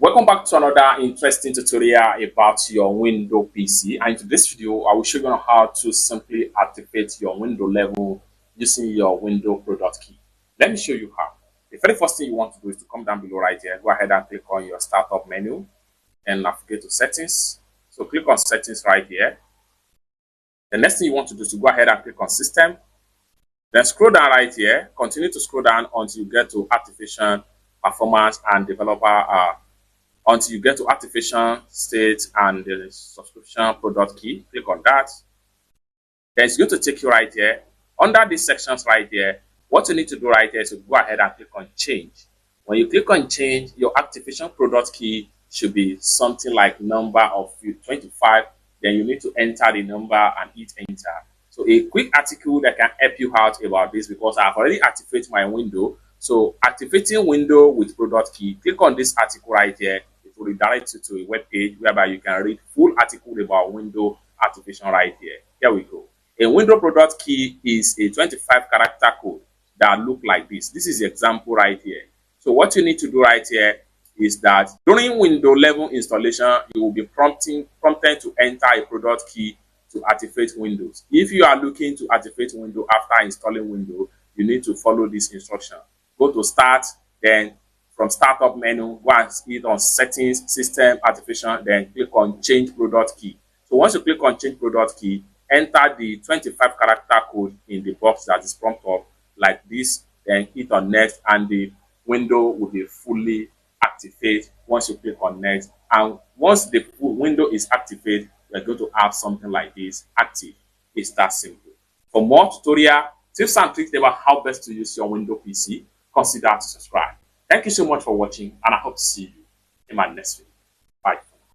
Welcome back to another interesting tutorial about your Windows PC. And in today's video, I will show you how to simply activate your window level using your window product key. Let me show you how. The very first thing you want to do is to come down below right here. Go ahead and click on your startup menu and navigate to settings. So click on settings right here. The next thing you want to do is to go ahead and click on system. Then scroll down right here. Continue to scroll down until you get to activation, performance, and developer until you get to activation state and the subscription product key. Click on that. Then it's going to take you right here. Under these sections right here, what you need to do right here is to go ahead and click on change. When you click on change, your activation product key should be something like number of 25. Then you need to enter the number and hit enter. So a quick article that can help you out about this, because I've already activated my window. So activating window with product key, click on this article right here. It will redirect you to a web page whereby you can read full article about window activation right here. Here we go. A window product key is a 25 character code that look like this. This is the example right here. So what you need to do right here is that during window level installation, you will be prompted to enter a product key to activate Windows. If you are looking to activate Windows after installing Windows, you need to follow this instruction. Go to start, then from startup menu, go and hit on settings, system, activation, then click on change product key. So once you click on change product key, enter the 25 character code in the box that is prompted up like this, then hit on next, and the window will be fully activated once you click on next. And once the window is activated, you're going to have something like this active. It's that simple. For more tutorial tips and tricks about how best to use your Windows PC, consider to subscribe. Thank you so much for watching, and I hope to see you in my next video.